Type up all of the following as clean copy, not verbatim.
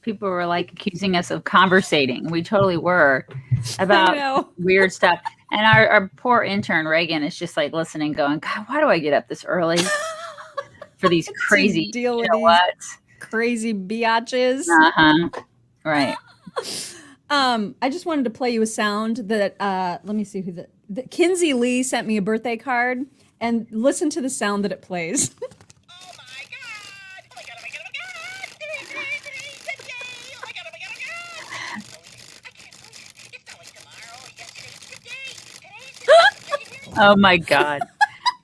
people were like accusing us of conversating. We totally were about weird stuff. And our poor intern Reagan is just like listening, going, God, why do I get up this early for these crazy deal with these crazy biatches? Right. I just wanted to play you a sound that let me see who the Kinsey Lee sent me a birthday card, and listen to the sound that it plays. Oh my God.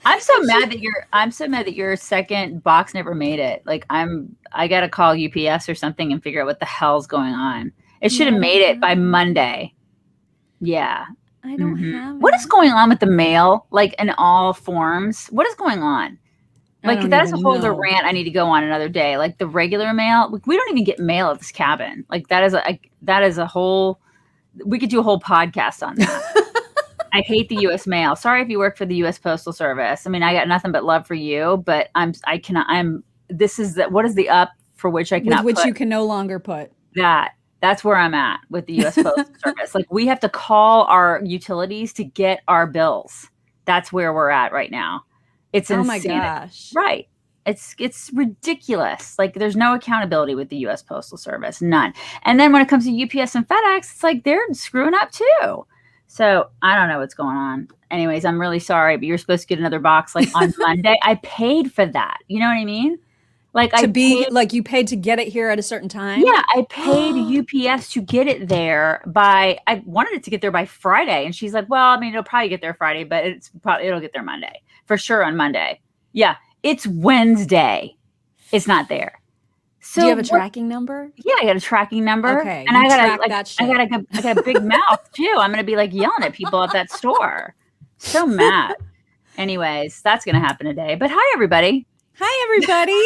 I'm so mad that your second box never made it. Like I gotta call UPS or something and figure out what the hell's going on. It should have made it by Monday. Yeah. I don't have it. What is going on with the mail? Like in all forms? What is going on? Like that's a whole other rant I need to go on another day. Like the regular mail, we don't even get mail at this cabin. Like that is a whole, we could do a whole podcast on that. I hate the U.S. mail. Sorry if you work for the U.S. Postal Service. I mean, I got nothing but love for you, but what is the up for which I cannot with which you can no longer put that. That's where I'm at with the U.S. Postal Service. Like we have to call our utilities to get our bills. That's where we're at right now. It's insane. Oh my gosh. Right. It's ridiculous. Like there's no accountability with the U.S. Postal Service. None. And then when it comes to UPS and FedEx, it's like they're screwing up too. So I don't know what's going on. Anyways, I'm really sorry, but you're supposed to get another box like on Monday. I paid for that. You know what I mean? Like you paid to get it here at a certain time. Yeah, I paid UPS to get it there I wanted it to get there by Friday, and she's like, "Well, I mean, it'll probably get there Friday, but it'll get there Monday for sure on Monday." Yeah, it's Wednesday. It's not there. So do you have a tracking number? Yeah, I got a tracking number. Okay, and I got a big mouth too. I'm gonna be like yelling at people at that store. So mad. Anyways, that's gonna happen today. But hi everybody. Hi everybody.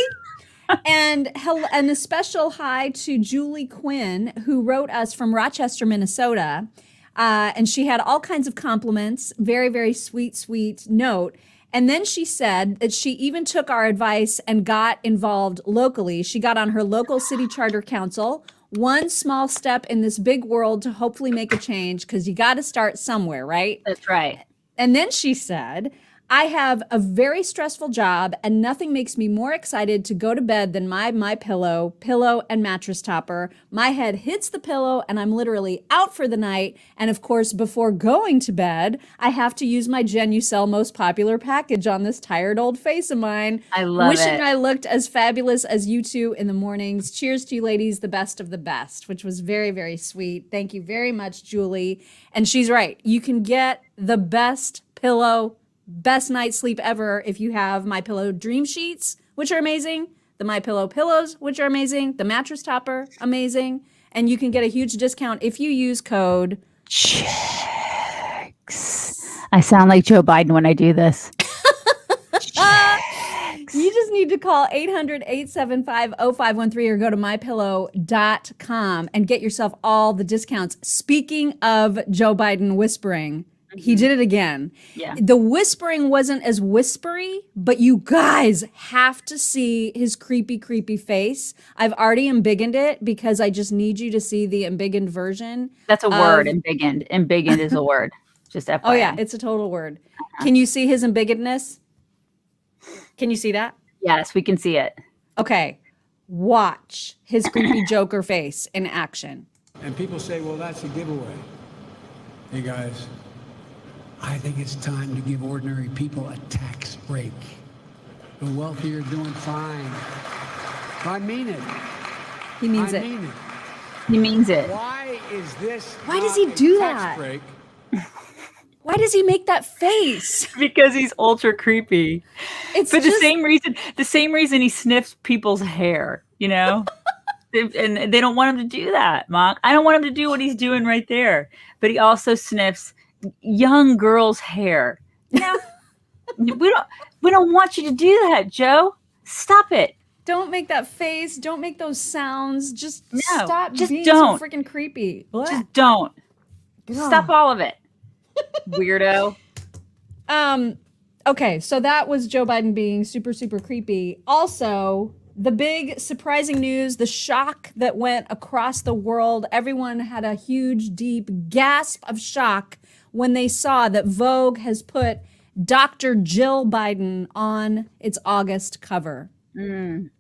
And a special hi to Julie Quinn, who wrote us from Rochester, Minnesota. And she had all kinds of compliments, very, very sweet note. And then she said that she even took our advice and got involved locally. She got on her local city charter council. One small step in this big world to hopefully make a change, because you got to start somewhere, right? That's right. And then she said, I have a very stressful job, and nothing makes me more excited to go to bed than my pillow and mattress topper. My head hits the pillow and I'm literally out for the night. And of course, before going to bed, I have to use my Genucel most popular package on this tired old face of mine. I love Wishing I looked as fabulous as you two in the mornings. Cheers to you ladies, the best of the best, which was very, very sweet. Thank you very much, Julie. And she's right. You can get the best pillow, best night's sleep ever if you have MyPillow Dream Sheets, which are amazing, the MyPillow pillows, which are amazing, the mattress topper, amazing, and you can get a huge discount if you use code CHICKS. I sound like Joe Biden when I do this. You just need to call 800-875-0513 or go to mypillow.com and get yourself all the discounts. Speaking of Joe Biden whispering, he did it again. Yeah. The whispering wasn't as whispery, but you guys have to see his creepy, creepy face. I've already embiggened it because I just need you to see the embiggened version. That's a word, embiggened. Embiggened is a word. Just FYI. Oh, yeah, it's a total word. Can you see his embiggenedness? Can you see that? Yes, we can see it. Okay. Watch his creepy Joker face in action. And people say, well, that's a giveaway. Hey, guys. I think it's time to give ordinary people a tax break. The wealthy are doing fine. I mean it. He means it. He means it. Why is this? Why does he do that? Break? Why does he make that face? Because he's ultra creepy. It's the same reason he sniffs people's hair, you know? And they don't want him to do that, Mark. I don't want him to do what he's doing right there. But he also sniffs young girls' hair. No, we don't want you to do that, Joe. Stop it. Don't make that face. Don't make those sounds. Just stop. Just being don't. So freaking creepy. Just don't. Stop all of it, weirdo. Okay, so that was Joe Biden being super, super creepy. Also, the big surprising news, the shock that went across the world. Everyone had a huge, deep gasp of shock when they saw that Vogue has put Dr. Jill Biden on its August cover. Who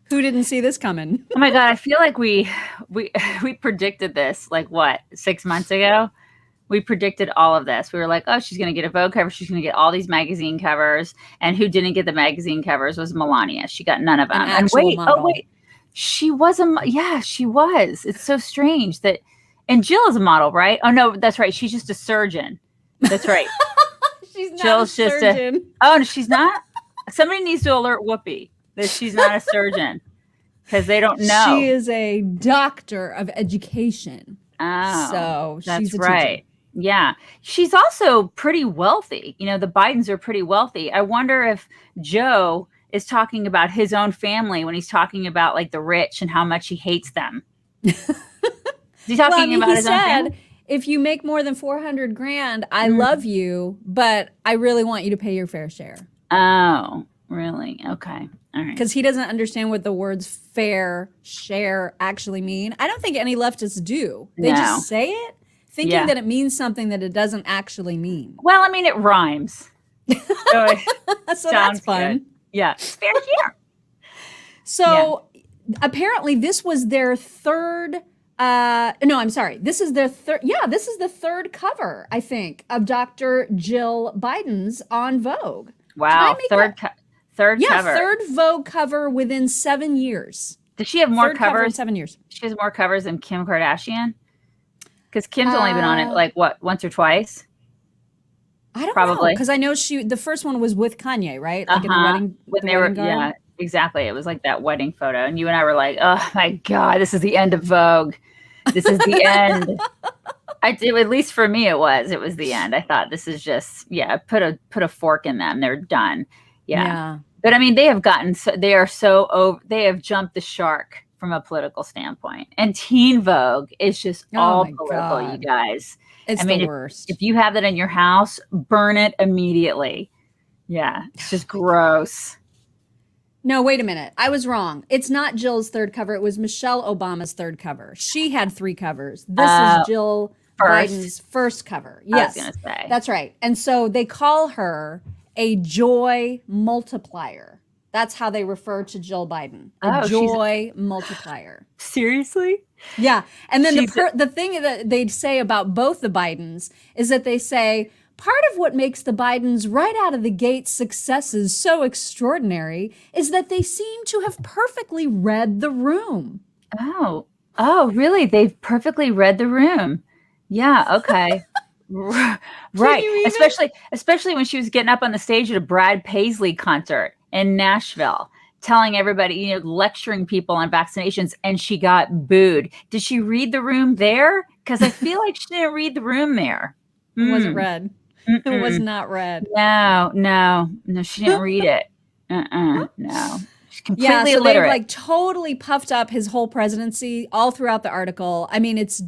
didn't see this coming? Oh my God, I feel like we predicted this like what, 6 months ago? We predicted all of this. We were like, oh, she's going to get a Vogue cover. She's going to get all these magazine covers. And who didn't get the magazine covers was Melania. She got none of them. And wait, she was she was. It's so strange that, and Jill is a model, right? Oh no, that's right. She's just a surgeon. That's right. She's not Jill's a surgeon. Oh, she's not? Somebody needs to alert Whoopi that she's not a surgeon because they don't know. She is a doctor of education. Oh, so she's that's right. Yeah. She's also pretty wealthy. You know, the Bidens are pretty wealthy. I wonder if Joe is talking about his own family when he's talking about like the rich and how much he hates them. Is he talking about his own family? If you make more than 400 grand, I love you, but I really want you to pay your fair share. Oh, really? Okay. All right. Because he doesn't understand what the words fair share actually mean. I don't think any leftists do. They just say it thinking that it means something that it doesn't actually mean. Well, I mean, it rhymes. So, that's fun. Good. Yeah. Fair share. So apparently this was their third. No, I'm sorry. This is their third. Yeah, this is the third cover, I think, of Dr. Jill Biden's on Vogue. Wow. Third cover. Third Vogue cover within 7 years. Does she have more Third cover in covers? 7 years. She has more covers than Kim Kardashian? Because Kim's only been on it like what, once or twice? I don't know. Because I know the first one was with Kanye, right? Like in the wedding. When they were, yeah, exactly. It was like that wedding photo. And you and I were like, oh my God, this is the end of Vogue. This is the end. At least for me, it was the end. I thought this is just, put a fork in them. They're done. Yeah. But I mean, they have jumped the shark from a political standpoint. And Teen Vogue is just all political, God. You guys. It's the worst. If you have that in your house, burn it immediately. Yeah, it's just gross. No, wait a minute. I was wrong. It's not Jill's third cover. It was Michelle Obama's third cover. She had 3 covers. This is Jill Biden's first cover. Yes, I was going to say. That's right. And so they call her a joy multiplier. That's how they refer to Jill Biden. A joy multiplier. Seriously? Yeah. And then the thing that they say about both the Bidens is that they say, part of what makes the Bidens right out of the gate successes so extraordinary is that they seem to have perfectly read the room. Oh, really? They've perfectly read the room. Yeah. Okay. Right. Especially when she was getting up on the stage at a Brad Paisley concert in Nashville, telling everybody, lecturing people on vaccinations, and she got booed. Did she read the room there? Because I feel like she didn't read the room there. It wasn't read. It was not read. No, she didn't read it. No. She's completely illiterate. They've like totally puffed up his whole presidency all throughout the article. I mean, it's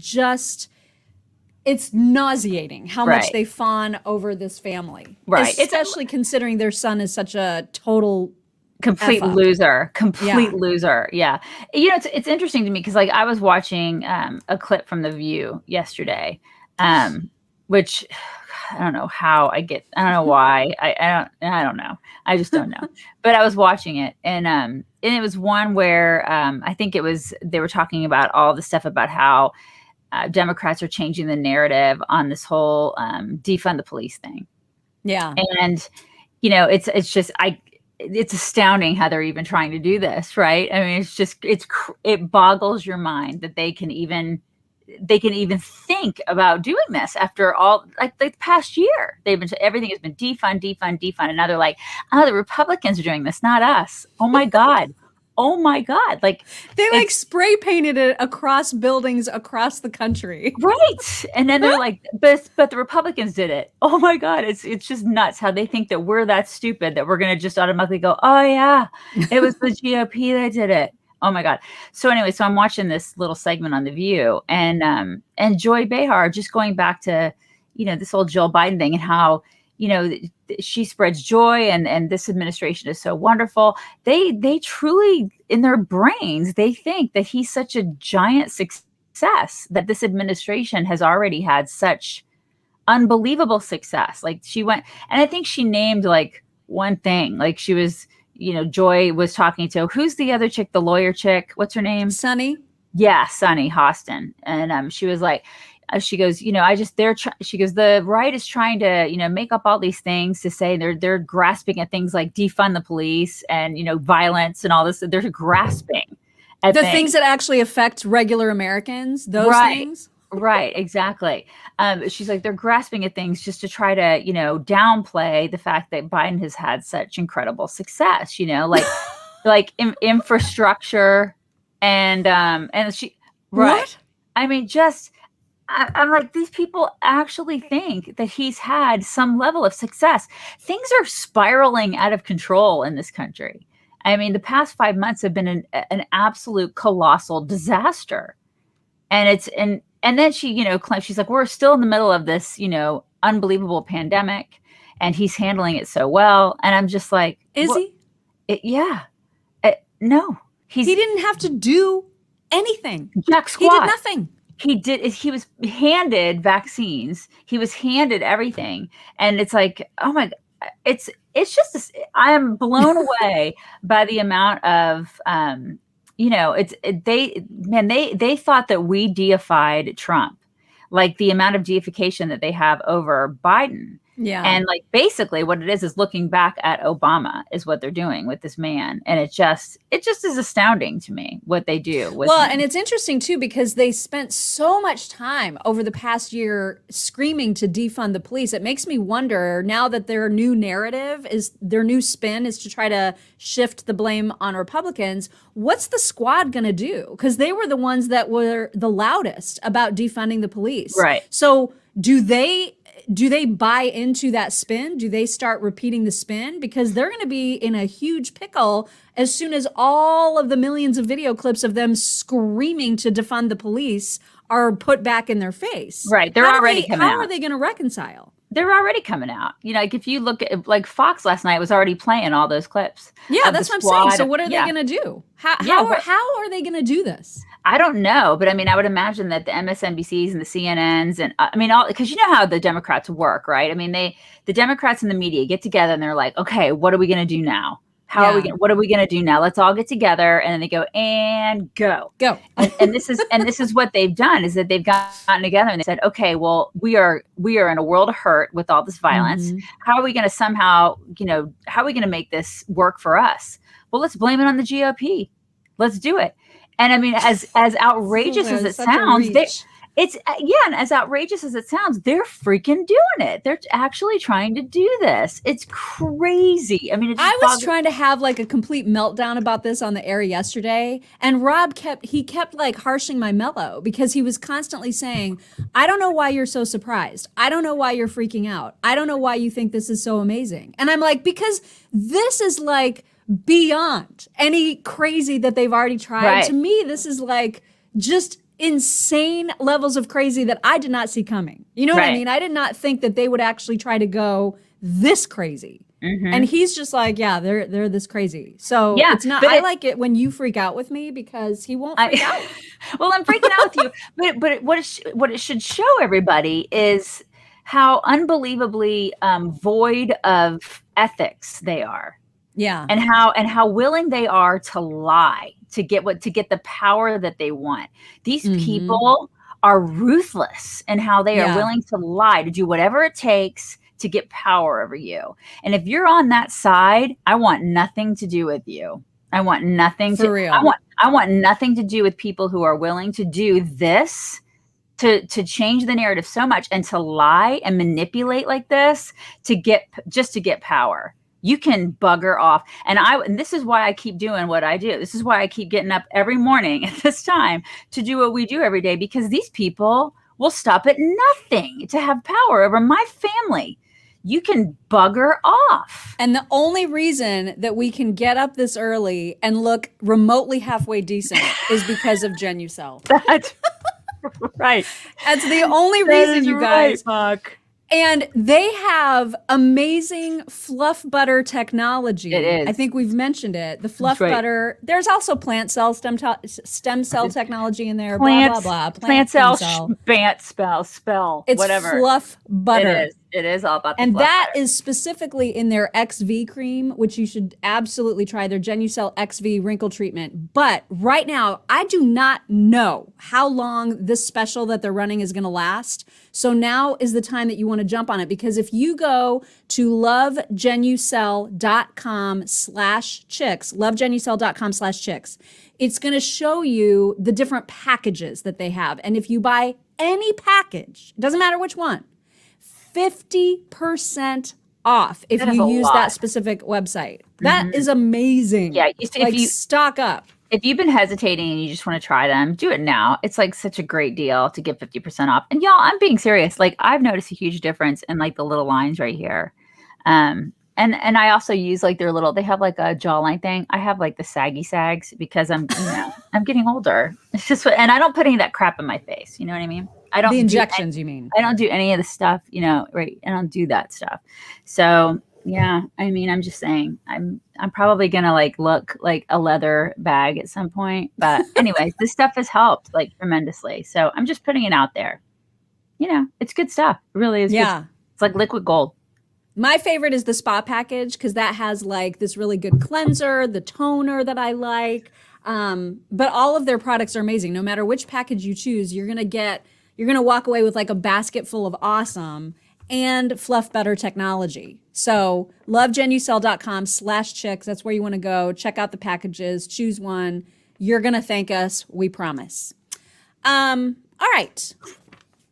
nauseating how much they fawn over this family. Right. Especially considering their son is such a complete loser. Loser. Yeah. It's interesting to me because like I was watching a clip from The View yesterday, which I don't know how I don't know why. I don't know. I just don't know. But I was watching it and it was one where I think they were talking about all the stuff about how Democrats are changing the narrative on this whole defund the police thing. Yeah. And, it's astounding how they're even trying to do this. Right. I mean, it boggles your mind that they can even think about doing this after all, like the past year. Everything has been defund. And now they're like, oh, the Republicans are doing this, not us. Oh my God. Like they spray painted it across buildings across the country. Right. And then they're like, but the Republicans did it. Oh my God. It's just nuts how they think that we're that stupid that we're going to just automatically go, oh yeah, it was the GOP that did it. Oh my God. So anyway, I'm watching this little segment on The View and Joy Behar just going back to, this whole Jill Biden thing and how, she spreads joy, and this administration is so wonderful. They truly, in their brains, they think that he's such a giant success, that this administration has already had such unbelievable success. Like she went, and I think she named like one thing, like she was, Joy was talking to, who's the other chick, the lawyer chick, what's her name? Sunny. Yeah, Sunny Hostin. And she was like, she goes, she goes, the right is trying to, make up all these things to say they're grasping at things like defund the police and, violence and all this. They're grasping at the things that actually affect regular Americans, those things. Right, exactly. She's like, they're grasping at things just to try to, downplay the fact that Biden has had such incredible success, like infrastructure and she, right. What? I mean, I'm like, these people actually think that he's had some level of success. Things are spiraling out of control in this country. I mean, the past 5 months have been an absolute colossal disaster. And then she, claims, she's like, we're still in the middle of this, unbelievable pandemic, and he's handling it so well. And I'm just like, is he? Yeah. No. He didn't have to do anything. Jack squat. He did nothing. He was handed vaccines. He was handed everything. And it's like, oh my, it's just, I am blown away by the amount of, they thought that we deified Trump, like the amount of deification that they have over Biden. Yeah. And like basically what it is looking back at Obama is what they're doing with this man. And it just is astounding to me what they do with him. And it's interesting too, because they spent so much time over the past year screaming to defund the police. It makes me wonder now that their new narrative is, their new spin is to try to shift the blame on Republicans. What's the squad going to do? Because they were the ones that were the loudest about defunding the police. Right. So do they buy into that spin? Do they start repeating the spin? Because they're going to be in a huge pickle as soon as all of the millions of video clips of them screaming to defund the police are put back in their face. Right. They're already coming out. How are they going to reconcile? They're already coming out. Like if you look at, like Fox last night was already playing all those clips. Yeah, that's what I'm saying. So what are they going to do? How are they going to do this? I don't know, but I mean, I would imagine that the MSNBCs and the CNNs and because you know how the Democrats work, right? I mean, the Democrats and the media get together and they're like, okay, what are we going to do now? What are we going to do now? Let's all get together. And then they go and go. and this is what they've done, is that they've gotten together and they said, okay, well, we are in a world of hurt with all this violence. Mm-hmm. How are we going to somehow, how are we going to make this work for us? Well, let's blame it on the GOP. Let's do it. And I mean, as outrageous as it sounds, and as outrageous as it sounds, they're freaking doing it. They're actually trying to do this. It's crazy. I mean, I was trying to have like a complete meltdown about this on the air yesterday, and Rob kept like harshing my mellow because he was constantly saying, I don't know why you're so surprised. I don't know why you're freaking out. I don't know why you think this is so amazing. And I'm like, because this is like beyond any crazy that they've already tried. Right. To me, this is like just insane levels of crazy that I did not see coming. You know what I mean? I did not think that they would actually try to go this crazy. Mm-hmm. And he's just like, yeah, they're this crazy. So it's not. I like it when you freak out with me because he won't freak out. Well, I'm freaking out with you, but what it should show everybody is how unbelievably void of ethics they are. Yeah. And how willing they are to lie to get the power that they want. These people are ruthless in how they are willing to lie, to do whatever it takes to get power over you. And if you're on that side, I want nothing to do with you. I want nothing For real. I want nothing to do with people who are willing to do this, to change the narrative so much and to lie and manipulate like this to get power. You can bugger off. And this is why I keep doing what I do. This is why I keep getting up every morning at this time to do what we do every day, because these people will stop at nothing to have power over my family. You can bugger off. And the only reason that we can get up this early and look remotely halfway decent is because of Genucel. That's right. That's the only reason, you guys. Fuck. And they have amazing fluff butter technology. It is. I think we've mentioned it. The fluff right. butter. There's also plant cell stem cell technology in there. Plants, blah blah blah. plant cell, spell, It's whatever. fluff butter. It is all about the And fluff that butter. is specifically in their XV cream, which you should absolutely try, their Genucel XV wrinkle treatment. But right now, I do not know how long this special that they're running is going to last. So now is the time that you want to jump on it, because if you go to lovegenucel.com/chicks, lovegenucel.com/chicks, it's going to show you the different packages that they have. And if you buy any package, it doesn't matter which one, 50% off if you use that specific website. That is amazing. Yeah, if you stock up. If you've been hesitating and you just want to try them, do it now. It's like such a great deal to get 50% off. And y'all, I'm being serious. Like, I've noticed a huge difference in like the little lines right here. And I also use like their little, they have like a jawline thing. I have like the saggy sags because I'm getting older. It's just, and I don't put any of that crap in my face. You know what I mean? I don't the injections, you mean? I don't do any of the stuff, right? I don't do that stuff. So yeah, I mean, I'm just saying, I'm probably gonna like look like a leather bag at some point. But anyways, this stuff has helped like tremendously. So I'm just putting it out there. It's good stuff. It really is. Yeah. Good. It's like liquid gold. My favorite is the spa package because that has like this really good cleanser, the toner that I like. But all of their products are amazing. No matter which package you choose, you're gonna walk away with like a basket full of awesome and fluff butter technology. So lovegenucel.com/chicks. That's where you want to go. Check out the packages, choose one. You're going to thank us. We promise. All right.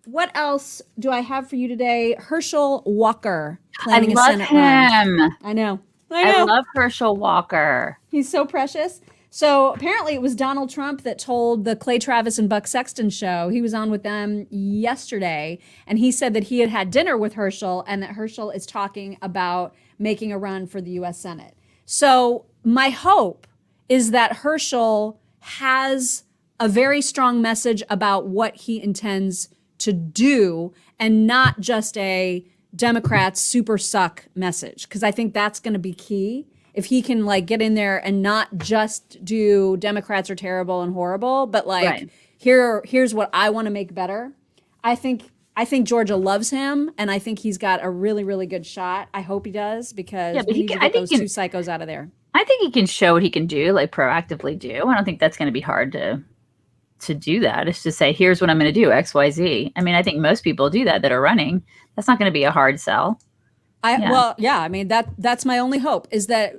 What else do I have for you today? Herschel Walker planning a Senate run. I know. I love Herschel Walker. He's so precious. So apparently it was Donald Trump that told the Clay Travis and Buck Sexton show. He was on with them yesterday, and he said that he had had dinner with Herschel and that Herschel is talking about making a run for the U.S. Senate. So my hope is that Herschel has a very strong message about what he intends to do and not just a Democrats super suck message, because I think that's going to be key. If he can like get in there and not just do Democrats are terrible and horrible, but like here's what I want to make better. I think Georgia loves him, and I think he's got a really, really good shot. I hope he does, because we need to get those two psychos out of there. I think he can show what he can do, like proactively do. I don't think that's going to be hard to do that. It's to say, here's what I'm going to do, X, Y, Z. I mean, I think most people do that are running. That's not going to be a hard sell. I mean, that's my only hope, is that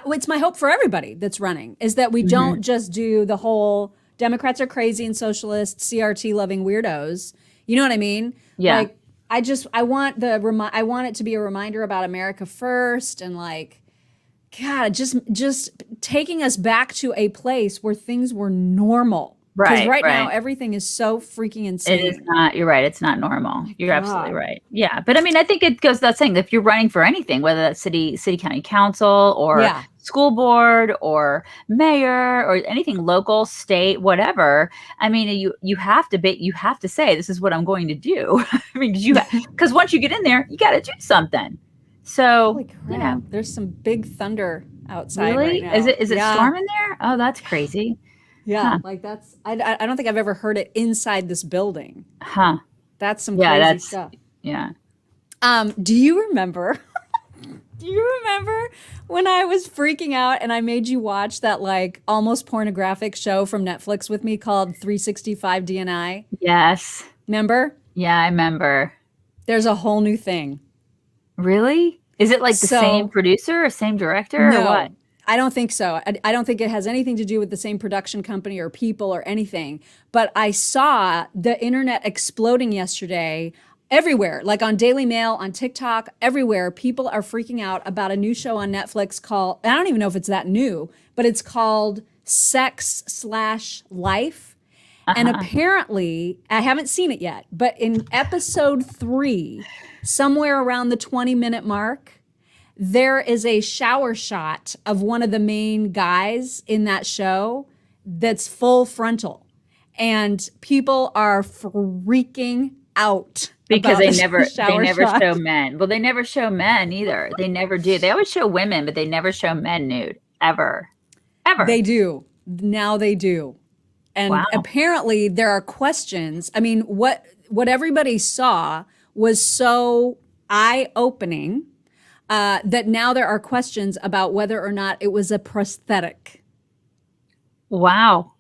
it's my hope for everybody that's running, is that we don't just do the whole Democrats are crazy and socialist, CRT loving weirdos. You know what I mean? Yeah. Like, I want it to be a reminder about America first, and like, God, just taking us back to a place where things were normal. Because right now, everything is so freaking insane. It is not. You're right. It's not normal. You're absolutely right. Yeah. But I mean, I think it goes without saying that if you're running for anything, whether that's city, county council, or school board, or mayor, or anything local, state, whatever, I mean, you have to say, this is what I'm going to do. I mean, because once you get in there, you got to do something. So, holy crap, there's some big thunder outside right now. Is it storming there? Oh, that's crazy. Yeah, like that's, I don't think I've ever heard it inside this building. Huh. That's some crazy stuff. Yeah. Do you remember when I was freaking out and I made you watch that like almost pornographic show from Netflix with me called 365 DNI? Yes. Remember? Yeah, I remember. There's a whole new thing. Really? Is it like the same producer or same director or what? I don't think so. I don't think it has anything to do with the same production company or people or anything. But I saw the internet exploding yesterday everywhere, like on Daily Mail, on TikTok, everywhere. People are freaking out about a new show on Netflix called, I don't even know if it's that new, but it's called Sex/Life. And apparently, I haven't seen it yet, but in episode 3, somewhere around the 20-minute mark, there is a shower shot of one of the main guys in that show that's full frontal. And people are freaking out Because about they the shower never shot. show men. Well, they never show men either. They never do. They always show women, but they never show men nude ever. They do. Now they do. And Wow. apparently there are questions. I mean, what everybody saw was so eye-opening that now there are questions about whether or not it was a prosthetic. Wow.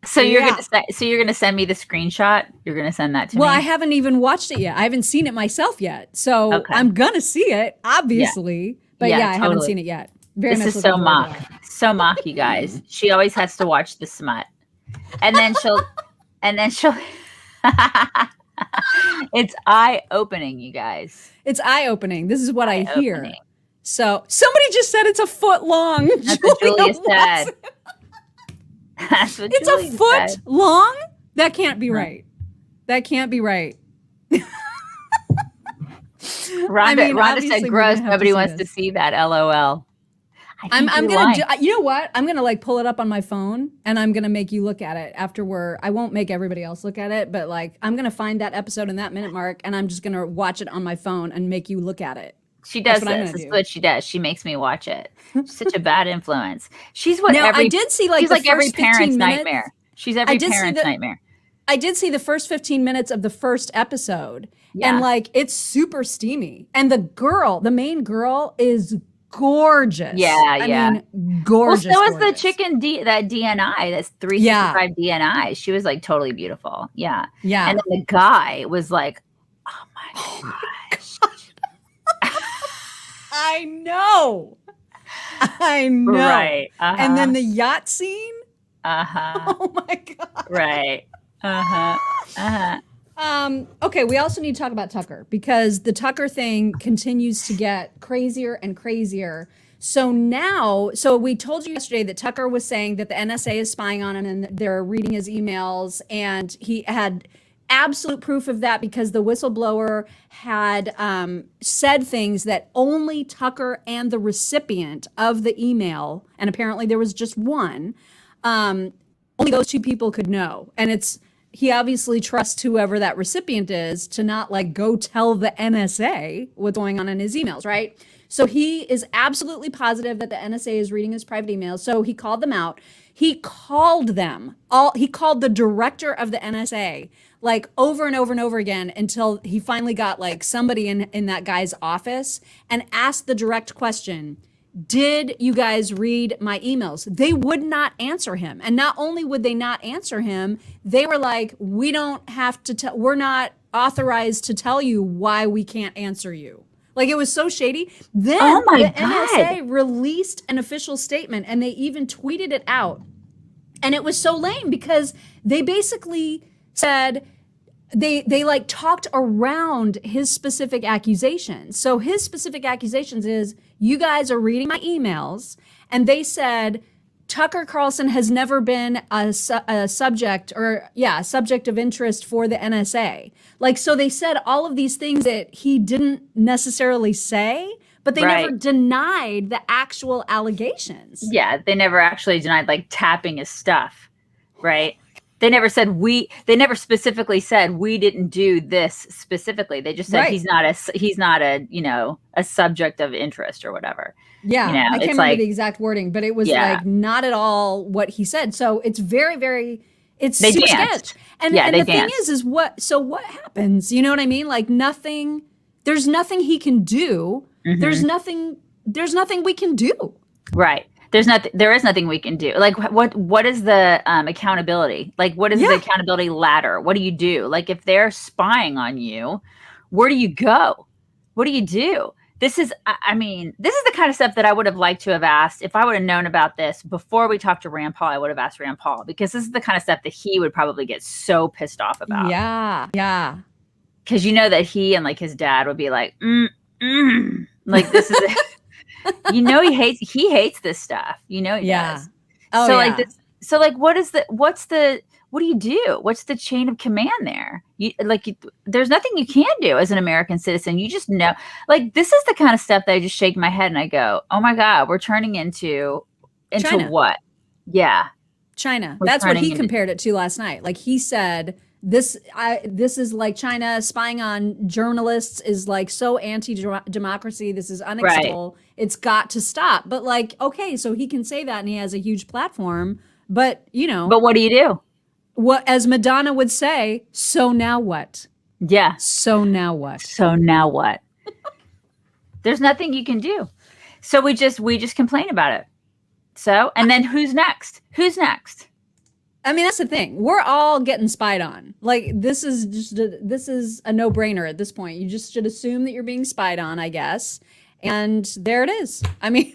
So Yeah. you're gonna send me the screenshot. You're gonna send that to Well, me. I haven't even watched it yet. I haven't seen it myself yet. So Okay. I'm gonna see it, obviously. But Yeah, yeah, I haven't totally. seen it yet. Very This much is so looking forward mock, to it. so mock, you guys. She always has to watch the smut, and then she'll. It's eye opening, you guys. It's eye-opening. This is what I hear. Eye-opening. So somebody just said it's a foot long. That's what Julia said. Watson. That's what It's Julia a foot said. long? That can't be right. That can't be right. Rhonda said, obviously, we're "Gross. gonna have to Nobody see wants this. to see that." LOL. I'm gonna you know what? I'm gonna like pull it up on my phone and I'm gonna make you look at it after I won't make everybody else look at it, but like I'm gonna find that episode in that minute mark and I'm just gonna watch it on my phone and make you look at it. She does That's what I'm this. gonna That's do. what she does. She makes me watch it. She's such a bad influence. She's what Now every I did see like she's the like every first 15 parent's minutes. nightmare. She's every did see parent's the- nightmare. I did see the first 15 minutes of the first episode Yeah. and like it's super steamy. And the main girl is gorgeous. Yeah, I yeah. mean, gorgeous. Well, so was the gorgeous. chicken that DNI, that's 365 DNI. She was like totally beautiful. Yeah. Yeah. And then the guy was like, oh my gosh. I know. I know. Right. Uh-huh. And then the yacht scene. Uh-huh. Oh my god. Right. Uh-huh. Uh-huh. Okay, we also need to talk about Tucker because the Tucker thing continues to get crazier and crazier. So we told you yesterday that Tucker was saying that the NSA is spying on him and they're reading his emails, and he had absolute proof of that because the whistleblower had said things that only Tucker and the recipient of the email, and apparently there was just one, only those two people could know. And he obviously trusts whoever that recipient is to not like go tell the NSA what's going on in his emails, right? So he is absolutely positive that the NSA is reading his private emails. So he called them out. He called them all. He called the director of the NSA like over and over and over again until he finally got like somebody in that guy's office and asked the direct question, did you guys read my emails? They would not answer him. And not only would they not answer him, they were like, we don't have to tell, we're not authorized to tell you why we can't answer you. Like it was so shady. Then the NSA released an official statement and they even tweeted it out. And it was so lame because they basically said, they like talked around his specific accusations. So his specific accusations is you guys are reading my emails, and they said Tucker Carlson has never been a subject of interest for the NSA. Like, so they said all of these things that he didn't necessarily say, but they never denied the actual allegations. Yeah, they never actually denied like tapping his stuff, right? They never specifically said we didn't do this specifically. They just said he's not a subject of interest or whatever. Yeah, I can't remember like, the exact wording, but it was like not at all what he said. So it's very, very, it's they super danced. sketch. And the thing is what happens? You know what I mean? Like there's nothing he can do. Mm-hmm. There's nothing we can do. Right. There is nothing we can do. Like what is the accountability? Like what is the accountability ladder? What do you do? Like if they're spying on you, where do you go? What do you do? This is the kind of stuff that I would have liked to have asked. If I would have known about this before we talked to Rand Paul, I would have asked Rand Paul, because this is the kind of stuff that he would probably get so pissed off about. Yeah. Yeah. Because you know that he and like his dad would be like, like this is you know, he hates this stuff. You know, he does. Oh, so like this, so like, what do you do? What's the chain of command there? There's nothing you can do as an American citizen. You just know, like, this is the kind of stuff that I just shake my head and I go, oh my God, we're turning into China. What? Yeah. China. That's what he compared it to last night. Like he said this is like China spying on journalists is like so anti-democracy. This is unacceptable. It's got to stop. But like, okay, so he can say that and he has a huge platform, but But what do you do? What, as Madonna would say, so now what? Yeah. So now what? So now what? There's nothing you can do. So we just complain about it. So, and then who's next? Who's next? I mean, that's the thing. We're all getting spied on. Like, this is a no-brainer at this point. You just should assume that you're being spied on, I guess. And there it is. I mean,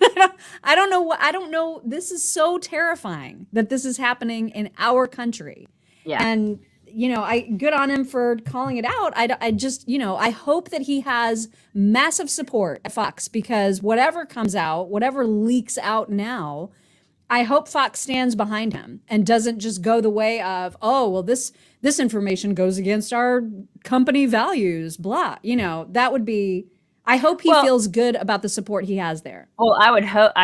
I don't know. This is so terrifying that this is happening in our country. Yeah. And, I good on him for calling it out. I just, I hope that he has massive support at Fox, because whatever comes out, whatever leaks out now, I hope Fox stands behind him and doesn't just go the way of, oh, well, this information goes against our company values, blah. That would be, I hope he feels good about the support he has there. Well, I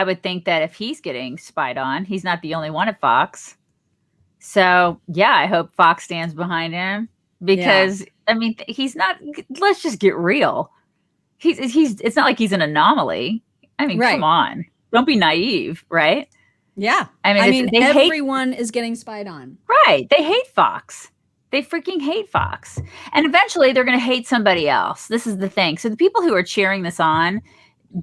would think that if he's getting spied on, he's not the only one at Fox. So yeah, I hope Fox stands behind him, because I mean, he's not, let's just get real. It's not like he's an anomaly. I mean, come on, don't be naive, right? Yeah. I mean everyone is getting spied on. Right. They hate Fox. They freaking hate Fox. And eventually they're going to hate somebody else. This is the thing. So the people who are cheering this on,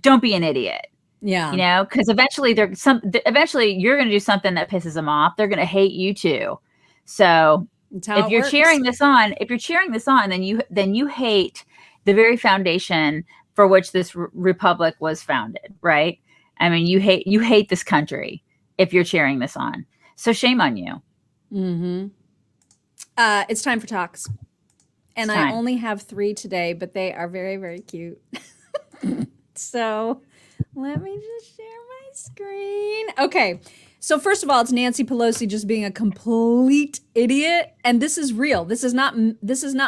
don't be an idiot. Yeah. Because eventually you're going to do something that pisses them off. They're going to hate you too. So if you're cheering this on, then you hate the very foundation for which this republic was founded, right? I mean, you hate this country if you're cheering this on. So shame on you. Mm-hmm. It's time for talks. And I only have 3 today, but they are very, very cute. So let me just share my screen. Okay. So first of all, it's Nancy Pelosi just being a complete idiot. And this is real. This is not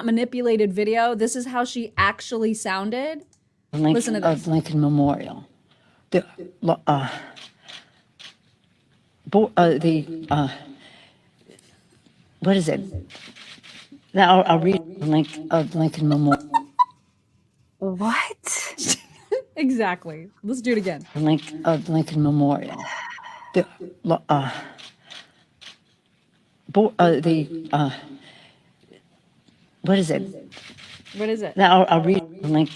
manipulated video. This is how she actually sounded. Listen to this. Of Lincoln Memorial. What is it? Now I'll read the link of Lincoln Memorial. What? Exactly. Let's do it again. The link of Lincoln Memorial. What is it? What is it? Now I'll read the link.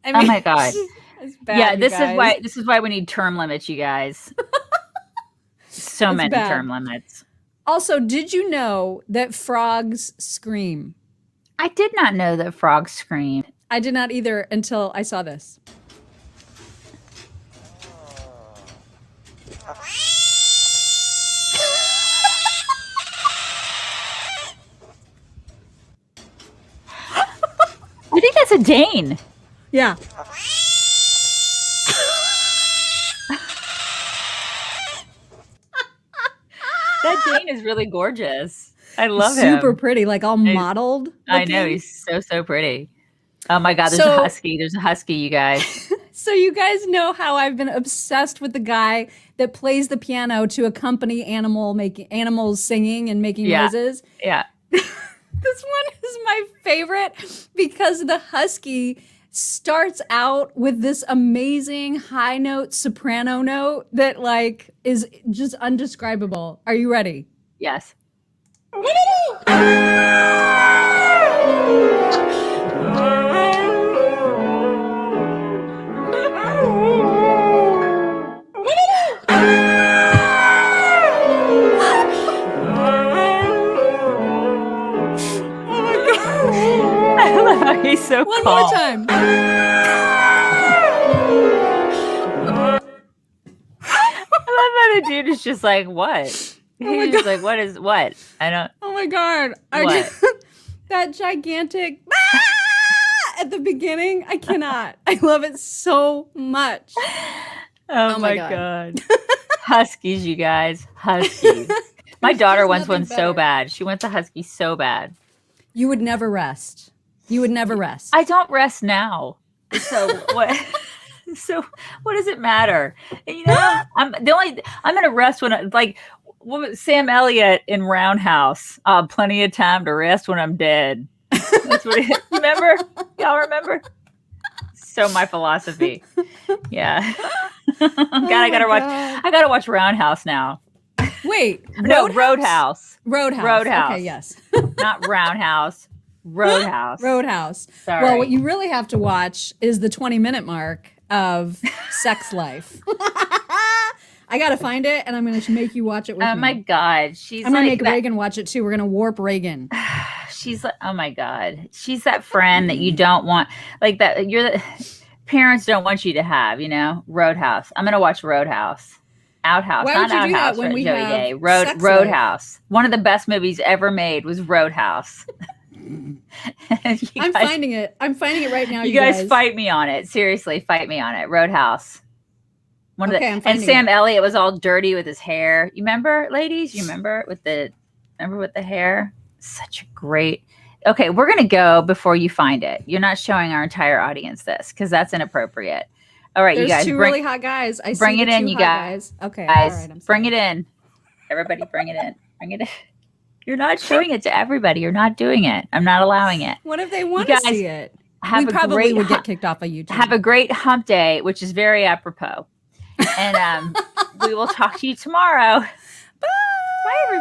I mean, oh my God. It's bad, yeah, this is why we need term limits, you guys. So many term limits. Also, did you know that frogs scream? I did not know that frogs scream. I did not either until I saw this. I think that's a Dane. Yeah. That Dane is really gorgeous. I love him. Super pretty, like all modeled. I know, he's so pretty. Oh my God, there's a husky. There's a husky, you guys. So you guys know how I've been obsessed with the guy that plays the piano to accompany animals singing and making noises. Yeah. This one is my favorite because the husky starts out with this amazing high note soprano note that like is just undescribable. Are you ready? Yes. He's so One calm. more time. I love how the dude is just like, what? He's just like, what? I don't. Oh my God. That gigantic at the beginning. I cannot. I love it so much. Oh my God. Huskies, you guys. Huskies. My daughter wants one so bad. She wants a husky so bad. You would never rest. You would never rest. I don't rest now. So what? So what does it matter? You know, I'm gonna rest when what was Sam Elliott in Roundhouse? Plenty of time to rest when I'm dead. That's what it, remember? Y'all remember? So my philosophy. Yeah. God, I gotta watch Roundhouse now. Wait, No, Roadhouse. Roadhouse. Okay, yes. Not Roundhouse. Roadhouse. Roadhouse. Sorry. Well, what you really have to watch is the 20-minute mark of Sex Life. I gotta find it, and I'm gonna make you watch it with me. Oh my God, I'm gonna make Reagan watch it too. We're gonna warp Reagan. She's like, oh my God, she's that friend that you don't want, like that. You're the parents don't want you to have, Roadhouse. I'm gonna watch Roadhouse. Outhouse, Why not would you do Outhouse. that when we Joey have Day. Sex Roadhouse. One of the best movies ever made was Roadhouse. I'm finding it. I'm finding it right now. You guys fight me on it. Seriously, fight me on it. Roadhouse. And Sam Elliott was all dirty with his hair. You remember, ladies? You remember with the hair? Such a great. Okay, we're gonna go before you find it. You're not showing our entire audience this because that's inappropriate. All right, There's you guys. Two really hot guys. Bring it in, you guys. Okay, guys, all right, bring it in. Everybody, bring it in. Bring it in. You're not showing it to everybody. You're not doing it. I'm not allowing it. What if they want to see it? We probably would get kicked off of YouTube. Have a great hump day, which is very apropos. And we will talk to you tomorrow. Bye. Bye, everybody.